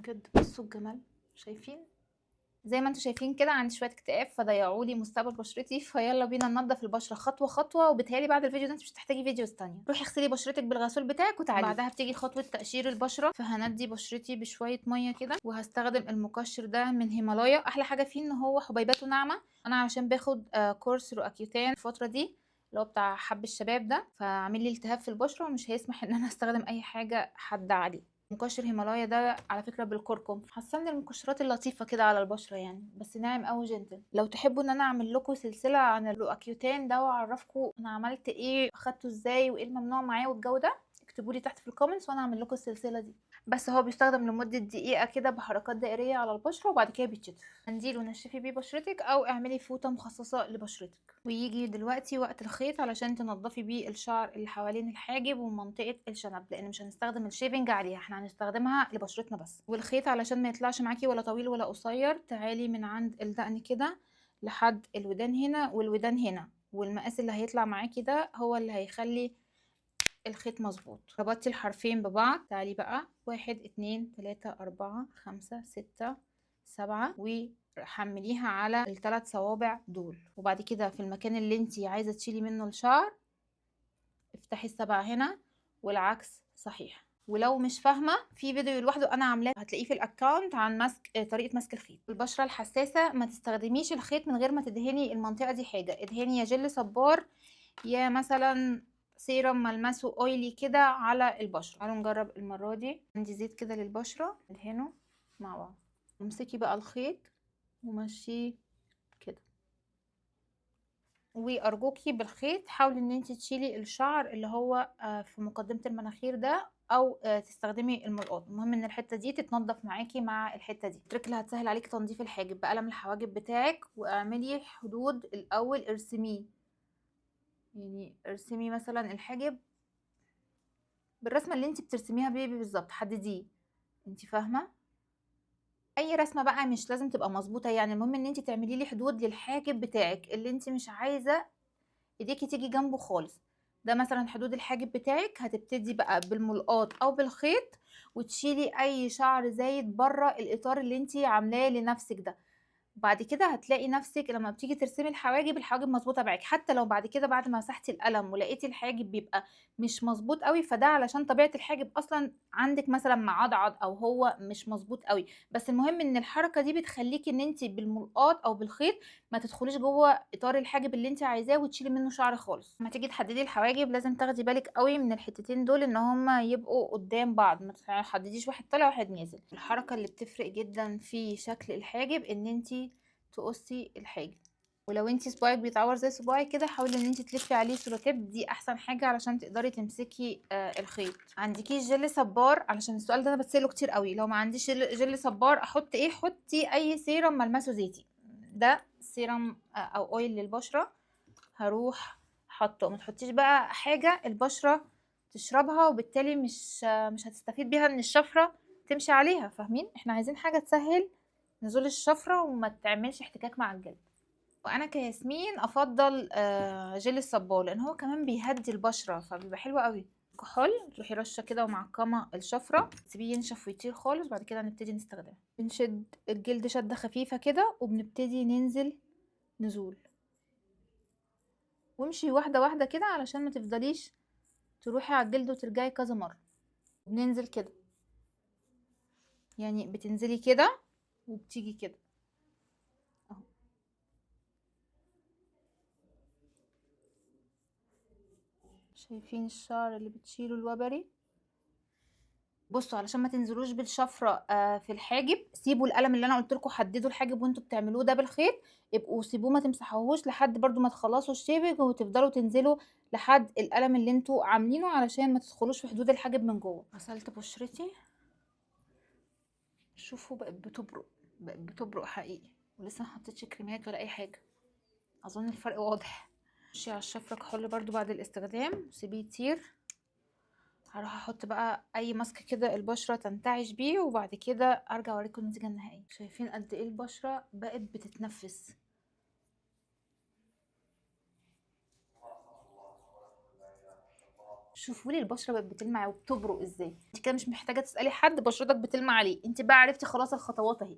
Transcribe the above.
بجد بصوا الجمال. شايفين؟ زي ما انتم شايفين كده عندي شويه اكتئاب فضيعوا لي مستقبل بشرتي، فيلا بينا ننضف البشره خطوه خطوه. وبالتالي بعد الفيديو ده انت مش هتحتاجي فيديوز تانية. روحي اغسلي بشرتك بالغسول بتاعك وتعالي. بعدها بتيجي خطوه تقشير البشره، فهندي بشرتي بشويه ميه كده، وهستخدم المقشر ده من هيمالايا. احلى حاجه فيه ان هو حبيباته ناعمه. انا علشان باخد كورس رؤاكيوتان الفتره دي اللي هو بتاع حب الشباب ده، فعامل لي التهاب في البشره ومش هيسمح ان انا استخدم اي حاجه حاده عليه. مقشر هيمالايا ده على فكره بالكركم، حاسه من المقشرات اللطيفه كده على البشره يعني، بس ناعم قوي جنتل. لو تحبوا ان انا اعمل لكم سلسله عن الرؤاكيوتان ده واعرفكم انا عملت ايه اخدته ازاي وايه الممنوع معاه والجو ده، اكتبوا لي تحت في الكومنتس وانا اعمل لكم السلسله دي. بس هو بيستخدم لمده دقيقه كده بحركات دائريه على البشره وبعد كده بيتشطف. منديل ونشفي بيه بشرتك او اعملي فوطه مخصصه لبشرتك. ويجي دلوقتي وقت الخيط علشان تنضفي بيه الشعر اللي حوالين الحاجب ومنطقه الشنب، لان مش هنستخدم الشيفنج عليها، احنا هنستخدمها لبشرتنا بس. والخيط علشان ما يطلعش معاكي ولا طويل ولا قصير، تعالي من عند الدقن كده لحد الودان هنا والودان هنا، والمقاس اللي هيطلع معاكي ده هو اللي هيخلي الخيط مظبوط. ربطتي الحرفين ببعض، تعالي بقى 1 2 3 4 5 6 7 وحمليها على الثلاث صوابع دول. وبعد كده في المكان اللي انتي عايزة تشيلي منه الشعر افتحي السبعة هنا والعكس صحيح. ولو مش فاهمه في فيديو لوحده انا عاملاه هتلاقيه في الاكونت عن طريقه مسك الخيط. البشره الحساسه ما تستخدميش الخيط من غير ما تدهني المنطقه دي حاجه، ادهني يا جل صبار يا مثلا سيرم ملمسه اويلي كده على البشره. تعالوا نجرب المره دي. عندي زيت كده للبشره ادهنه مع بعض. امسكي بقى الخيط ومشيه كده، وارجوكي بالخيط حاولي ان انت تشيلي الشعر اللي هو في مقدمة المناخير ده، او تستخدمي الملقاط. المهم ان الحتة دي تتنضف معاكي مع الحتة دي. التريك اللي هتسهل عليكي تنظيف الحاجب بقلم الحواجب بتاعك، واعملي حدود الاول ارسميه. يعني ارسمي مثلا الحاجب بالرسمة اللي انت بترسميها بيه بالظبط، حدديه. انت فاهمة؟ اي رسمة بقى مش لازم تبقى مظبوطة يعني، المهم ان انت تعملي لي حدود للحاجب بتاعك اللي انت مش عايزة ايديكي تيجي جنبه خالص. ده مثلا حدود الحاجب بتاعك، هتبتدي بقى بالملقاط او بالخيط وتشيلي اي شعر زايد بره الاطار اللي انتي عاملاه لنفسك ده. بعد كده هتلاقي نفسك لما بتيجي ترسمي الحواجب مظبوطه معاك، حتى لو بعد كده بعد ما مسحتي القلم ولقيتي الحاجب بيبقى مش مظبوط قوي، فده علشان طبيعه الحاجب اصلا عندك مثلا معضعض او هو مش مظبوط قوي. بس المهم ان الحركه دي بتخليكي ان انت بالملقاط او بالخيط ما تدخليش جوه اطار الحاجب اللي انت عايزاه وتشيلي منه شعر خالص. لما تيجي تحددي الحواجب لازم تاخدي بالك قوي من الحتتين دول ان هما يبقوا قدام بعض، ما تحدديش واحد طالع واحد نازل. الحركه اللي بتفرق جدا في شكل الحاجب ان انت تقصي الحاجب. ولو انتي صباعك بيتعور زي صباعي كده حاولي ان انتي تلفي عليه سولوتيب، دي احسن حاجه علشان تقدري تمسكي الخيط. عندكيش جل صبار؟ علشان السؤال ده انا بتساله كتير قوي. لو ما عنديش جل صبار احط ايه؟ حطي اي سيرم ملمسه زيتي. ده سيرم او اويل للبشره، هروح حطه. ما تحطيش بقى حاجه البشره تشربها وبالتالي مش هتستفيد بيها ان الشفره تمشي عليها. فاهمين؟ احنا عايزين حاجه تسهل نزول الشفرة وما تعملش احتكاك مع الجلد. وانا كياسمين افضل جل الصبار لان هو كمان بيهدي البشرة فبيبقى حلو قوي. كحول تروحي رشه كده ومعقمه الشفره، تسيبيه ينشف ويطير خالص، بعد كده نبتدي نستخدمه. بنشد الجلد شده خفيفه كده وبنبتدي ننزل نزول، وامشي واحده واحده كده علشان ما تفضليش تروحي على الجلد وترجعي كذا مره. بننزل كده يعني بتنزلي كده وبتيجي كده اهو. شايفين الشعر اللي بتشيله الوبري؟ بصوا علشان ما تنزلوش بالشفره في الحاجب، سيبوا القلم اللي انا قلت لكم حددوا الحاجب وانتوا بتعملوه ده بالخيط، ابقوا سيبوه ما تمسحوهوش لحد برضو ما تخلصوا الشيبنج وتفضلوا تنزلوا لحد القلم اللي انتوا عاملينه علشان ما تدخلوش في حدود الحاجب من جوه. غسلت بشرتي، شوفوا بقت بتبرق، بقت بتبرق حقيقي، ولسه ما حطيتش كريمات ولا اي حاجه. اظن الفرق واضح. مشي على الشفره كحول برضو بعد الاستخدام، سيبيه يطير. هروح احط بقى اي ماسك كده البشره تنتعش بيه، وبعد كده ارجع اوريكم النتيجه النهائيه. شايفين قد ايه البشره بقت بتتنفس؟ شوفوا لي البشرة بقت بتلمع وبتبرق إزاي، أنتِ كده مش محتاجة تسألي حد بشرتك بتلمع ليه، أنتِ بقى عرفتِ خلاص الخطوات أهي.